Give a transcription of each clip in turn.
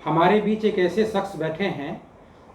हमारे बीच एक ऐसे शख्स बैठे हैं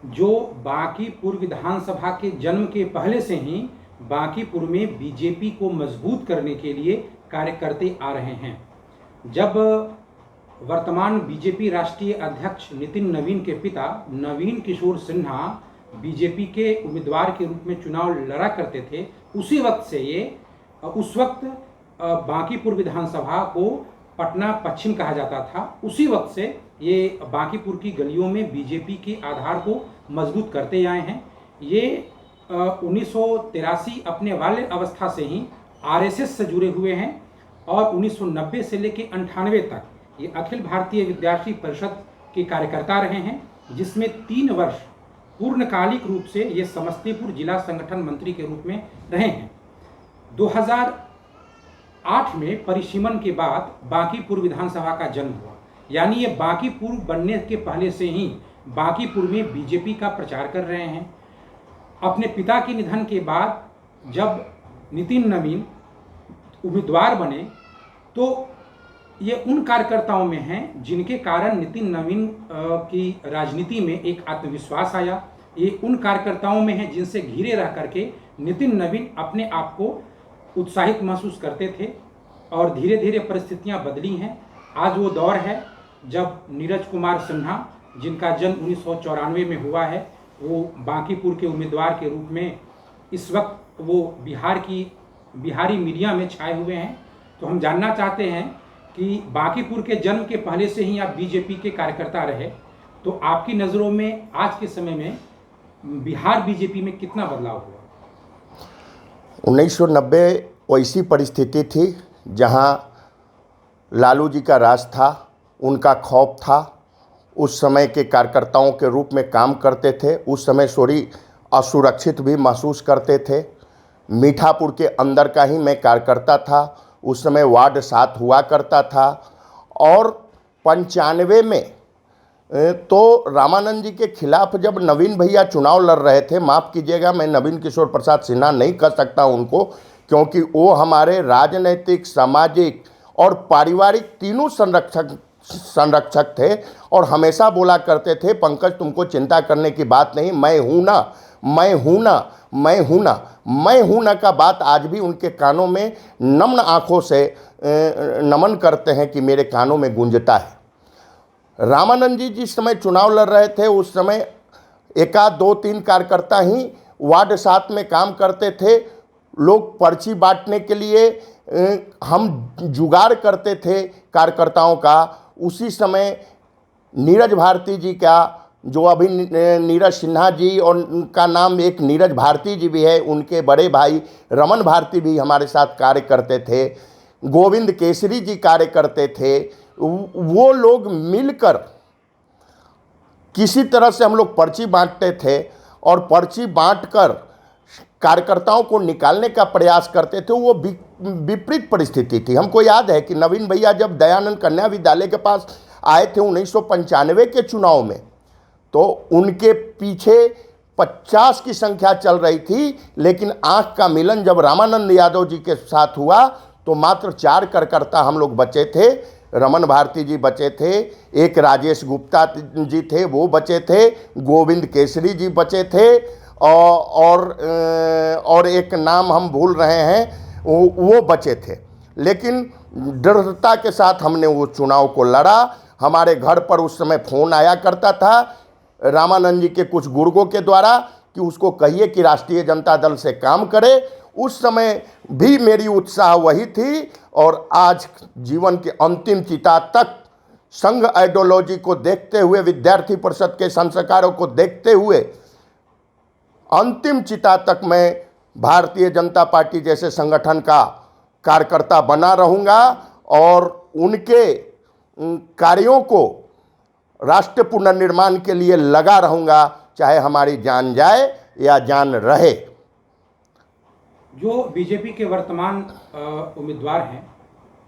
जो बांकीपुर विधानसभा के जन्म के पहले से ही बांकीपुर में बीजेपी को मजबूत करने के लिए कार्य करते आ रहे हैं। जब वर्तमान बीजेपी राष्ट्रीय अध्यक्ष नितिन नवीन के पिता नवीन किशोर सिन्हा बीजेपी के उम्मीदवार के रूप में चुनाव लड़ा करते थे, उस वक्त बांकीपुर विधानसभा को पटना पश्चिम कहा जाता था। उसी वक्त से ये बांकीपुर की गलियों में बीजेपी के आधार को मजबूत करते आए हैं। ये 1983 अपने बाल्य अवस्था से ही आरएसएस से जुड़े हुए हैं और 1990 से लेकर 98 तक ये अखिल भारतीय विद्यार्थी परिषद के कार्यकर्ता रहे हैं, जिसमें 3 वर्ष पूर्णकालिक रूप से ये समस्तीपुर जिला संगठन मंत्री के रूप में रहे हैं। 2008 में परिसीमन के बाद बांकीपुर विधानसभा का जन्म हुआ, यानी ये बांकीपुर बनने के पहले से ही बांकीपुर में बीजेपी का प्रचार कर रहे हैं। अपने पिता के निधन के बाद जब नितिन नवीन उम्मीदवार बने तो ये उन कार्यकर्ताओं में हैं जिनके कारण नितिन नवीन की राजनीति में एक आत्मविश्वास आया। ये उन कार्यकर्ताओं में हैं जिनसे घिरे रह करके नितिन नवीन अपने आप को उत्साहित महसूस करते थे और धीरे धीरे परिस्थितियां बदली हैं। आज वो दौर है जब नीरज कुमार सिन्हा, जिनका जन्म 1994 में हुआ है, वो बांकीपुर के उम्मीदवार के रूप में इस वक्त वो बिहारी मीडिया में छाए हुए हैं। तो हम जानना चाहते हैं कि बांकीपुर के जन्म के पहले से ही आप बीजेपी के कार्यकर्ता रहे, तो आपकी नज़रों में आज के समय में बिहार बीजेपी में कितना बदलाव हुआ? 1990 वैसी परिस्थिति थी जहां लालू जी का राज था, उनका खौफ था। उस समय के कार्यकर्ताओं के रूप में काम करते थे। उस समय थोड़ी असुरक्षित भी महसूस करते थे। मीठापुर के अंदर का ही मैं कार्यकर्ता था। उस समय वार्ड 7 हुआ करता था और 95 में तो रामानंद जी के खिलाफ जब नवीन भैया चुनाव लड़ रहे थे, माफ़ कीजिएगा मैं नवीन किशोर प्रसाद सिन्हा नहीं कह सकता उनको, क्योंकि वो हमारे राजनीतिक, सामाजिक और पारिवारिक तीनों संरक्षक थे और हमेशा बोला करते थे, पंकज तुमको चिंता करने की बात नहीं, मैं हूँ ना, मैं हूँ ना, मैं हूँ ना, मैं हूँ ना का बात आज भी उनके कानों में नम्न आँखों से नमन करते हैं कि मेरे कानों में गूंजता है। रामानंद जी जिस समय चुनाव लड़ रहे थे उस समय 1, 2, 3 कार्यकर्ता ही वार्ड 7 में काम करते थे। लोग पर्ची बांटने के लिए हम जुगाड़ करते थे कार्यकर्ताओं का। उसी समय नीरज भारती जी का, जो अभी नीरज सिन्हा जी और उनका नाम एक नीरज भारती जी भी है, उनके बड़े भाई रमन भारती भी हमारे साथ कार्य करते थे। गोविंद केसरी जी कार्य करते थे। वो लोग मिलकर किसी तरह से हम लोग पर्ची बांटते थे और पर्ची बांटकर कार्यकर्ताओं को निकालने का प्रयास करते थे। वो विपरीत परिस्थिति थी। हमको याद है कि नवीन भैया जब दयानंद कन्या विद्यालय के पास आए थे 1995 के चुनाव में, तो उनके पीछे 50 की संख्या चल रही थी, लेकिन आंख का मिलन जब रामानंद यादव जी के साथ हुआ तो मात्र 4 कार्यकर्ता हम लोग बचे थे। रमन भारती जी बचे थे, एक राजेश गुप्ता जी थे वो बचे थे, गोविंद केसरी जी बचे थे और एक नाम हम भूल रहे हैं, वो बचे थे। लेकिन दृढ़ता के साथ हमने वो चुनाव को लड़ा। हमारे घर पर उस समय फ़ोन आया करता था रामानंद जी के कुछ गुर्गों के द्वारा कि उसको कहिए कि राष्ट्रीय जनता दल से काम करे। उस समय भी मेरी उत्साह वही थी और आज जीवन के अंतिम चिता तक संघ आइडियोलॉजी को देखते हुए, विद्यार्थी परिषद के संस्कारों को देखते हुए अंतिम चिता तक मैं भारतीय जनता पार्टी जैसे संगठन का कार्यकर्ता बना रहूँगा और उनके कार्यों को राष्ट्र पुनर्निर्माण के लिए लगा रहूँगा, चाहे हमारी जान जाए या जान रहे। जो बीजेपी के वर्तमान उम्मीदवार हैं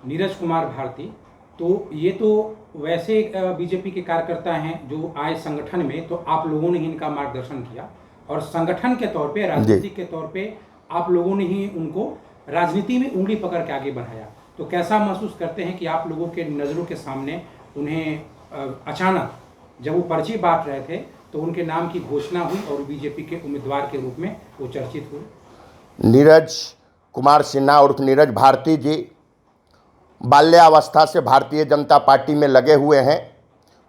नीरज कुमार भारती, तो ये तो वैसे बीजेपी के कार्यकर्ता हैं जो आए संगठन में, तो आप लोगों ने ही इनका मार्गदर्शन किया और संगठन के तौर पे, राजनीति के तौर पे आप लोगों ने ही उनको राजनीति में उंगली पकड़ के आगे बढ़ाया। तो कैसा महसूस करते हैं कि आप लोगों के नज़रों के सामने उन्हें अचानक जब वो पर्ची बांट रहे थे तो उनके नाम की घोषणा हुई और बीजेपी के उम्मीदवार के रूप में वो चर्चित हुए। नीरज कुमार सिन्हा उर्फ नीरज भारती जी बाल्यावस्था से भारतीय जनता पार्टी में लगे हुए हैं।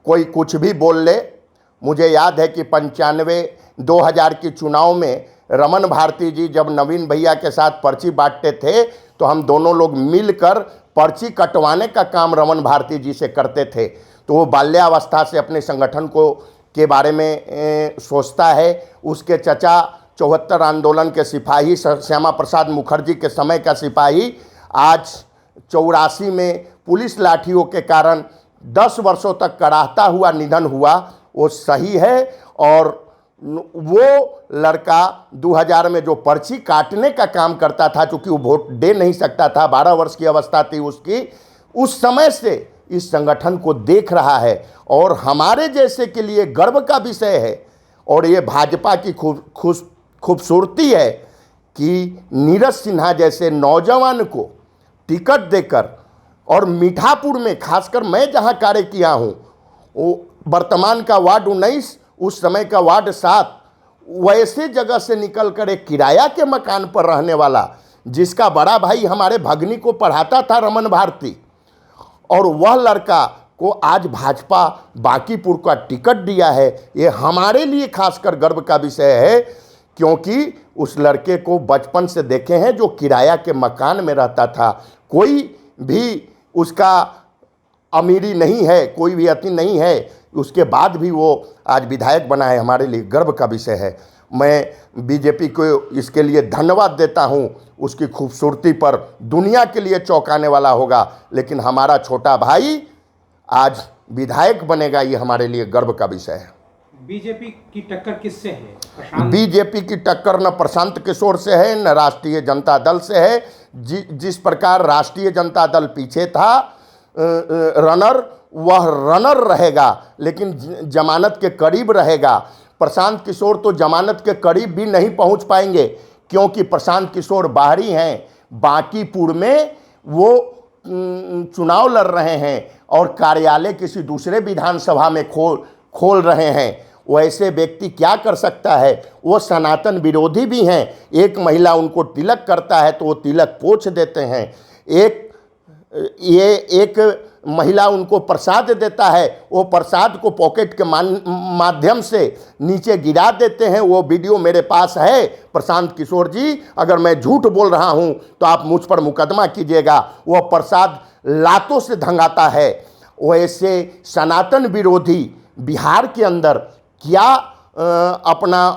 कोई कुछ भी बोल ले। मुझे याद है कि 95-2000 की चुनाव में रमन भारती जी जब नवीन भैया के साथ पर्ची बांटते थे तो हम दोनों लोग मिलकर पर्ची कटवाने का काम रमन भारती जी से करते थे। तो वो बाल्यावस्था से अपने संगठन को के बारे में सोचता है। उसके चचा 74 आंदोलन के सिपाही श्यामा प्रसाद मुखर्जी के समय का सिपाही आज 84 में पुलिस लाठियों के कारण 10 वर्षों तक कराहता हुआ निधन हुआ, वो सही है। और वो लड़का 2000 में जो पर्ची काटने का काम करता था, चूँकि वो वोट दे नहीं सकता था, 12 वर्ष की अवस्था थी उसकी, उस समय से इस संगठन को देख रहा है और हमारे जैसे के लिए गर्व का विषय है। और ये भाजपा की खूबसूरती है कि नीरज सिन्हा जैसे नौजवान को टिकट देकर, और मीठापुर में खासकर मैं जहां कार्य किया हूं, वो वर्तमान का वार्ड 19, उस समय का वार्ड 7, वैसे जगह से निकलकर एक किराया के मकान पर रहने वाला, जिसका बड़ा भाई हमारे भगनी को पढ़ाता था रमन भारती, और वह लड़का को आज भाजपा बांकीपुर का टिकट दिया है। ये हमारे लिए खासकर गर्व का विषय है, क्योंकि उस लड़के को बचपन से देखे हैं जो किराया के मकान में रहता था। कोई भी उसका अमीरी नहीं है, कोई भी अति नहीं है, उसके बाद भी वो आज विधायक बना है। हमारे लिए गर्व का विषय है। मैं बीजेपी को इसके लिए धन्यवाद देता हूं। उसकी खूबसूरती पर दुनिया के लिए चौंकाने वाला होगा, लेकिन हमारा छोटा भाई आज विधायक बनेगा, ये हमारे लिए गर्व का विषय है। बीजेपी की टक्कर किससे है? बीजेपी की टक्कर न प्रशांत किशोर से है, न राष्ट्रीय जनता दल से है। जिस प्रकार राष्ट्रीय जनता दल पीछे था रनर, वह रनर रहेगा, लेकिन जमानत के करीब रहेगा। प्रशांत किशोर तो जमानत के करीब भी नहीं पहुंच पाएंगे, क्योंकि प्रशांत किशोर बाहरी हैं। बांकीपुर में वो चुनाव लड़ रहे हैं और कार्यालय किसी दूसरे विधानसभा में खोल रहे हैं। वैसे व्यक्ति क्या कर सकता है? वो सनातन विरोधी भी हैं। एक महिला उनको तिलक करता है तो वो तिलक पोंछ देते हैं। एक महिला उनको प्रसाद देता है, वो प्रसाद को पॉकेट के माध्यम से नीचे गिरा देते हैं। वो वीडियो मेरे पास है। प्रशांत किशोर जी, अगर मैं झूठ बोल रहा हूं तो आप मुझ पर मुकदमा कीजिएगा। वह प्रसाद लातों से धंगाता है। वैसे सनातन विरोधी बिहार के अंदर क्या अपना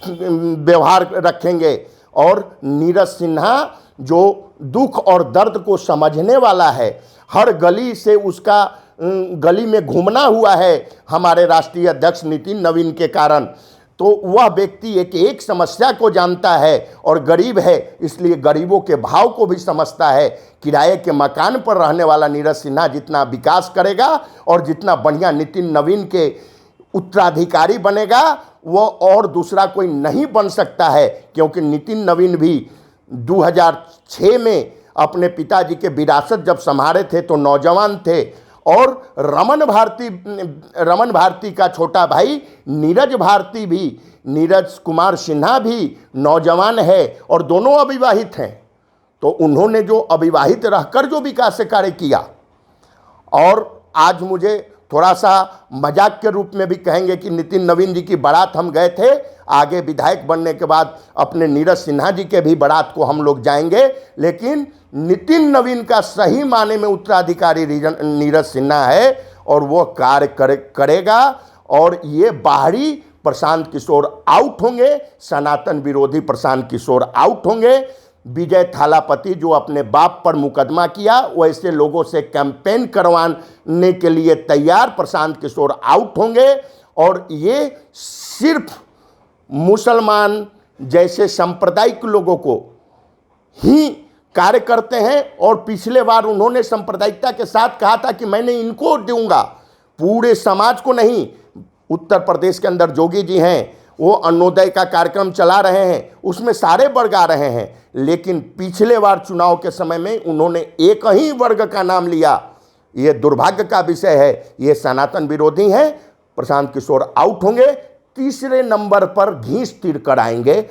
व्यवहार रखेंगे? और नीरज सिन्हा जो दुख और दर्द को समझने वाला है, हर गली से उसका गली में घूमना हुआ है हमारे राष्ट्रीय अध्यक्ष नितिन नवीन के कारण, तो वह व्यक्ति एक समस्या को जानता है और गरीब है, इसलिए गरीबों के भाव को भी समझता है। किराए के मकान पर रहने वाला नीरज सिन्हा जितना विकास करेगा और जितना बढ़िया नितिन नवीन के उत्तराधिकारी बनेगा, वो और दूसरा कोई नहीं बन सकता है। क्योंकि नितिन नवीन भी 2006 में अपने पिताजी के विरासत जब संभाले थे तो नौजवान थे, और रमन भारती का छोटा भाई नीरज भारती भी, नीरज कुमार सिन्हा भी नौजवान है और दोनों अविवाहित हैं। तो उन्होंने जो अविवाहित रहकर जो विकास कार्य किया, और आज मुझे थोड़ा सा मजाक के रूप में भी कहेंगे कि नितिन नवीन जी की बारात हम गए थे। आगे विधायक बनने के बाद अपने नीरज सिन्हा जी के भी बारात को हम लोग जाएंगे, लेकिन नितिन नवीन का सही माने में उत्तराधिकारी नीरज सिन्हा है और वो कार्य करेगा। और ये बाहरी प्रशांत किशोर आउट होंगे, सनातन विरोधी प्रशांत किशोर आउट होंगे। विजय थालापति जो अपने बाप पर मुकदमा किया, वैसे लोगों से कैंपेन करवाने के लिए तैयार प्रशांत किशोर आउट होंगे। और ये सिर्फ मुसलमान जैसे सांप्रदायिक लोगों को ही कार्य करते हैं। और पिछले बार उन्होंने सांप्रदायिकता के साथ कहा था कि मैंने इनको दूंगा, पूरे समाज को नहीं। उत्तर प्रदेश के अंदर जोगी जी हैं, वो अन्नोदय का कार्यक्रम चला रहे हैं, उसमें सारे वर्ग आ रहे हैं, लेकिन पिछले बार चुनाव के समय में उन्होंने एक ही वर्ग का नाम लिया। ये दुर्भाग्य का विषय है। ये सनातन विरोधी हैं। प्रशांत किशोर आउट होंगे, तीसरे नंबर पर घींच तीर कर आएंगे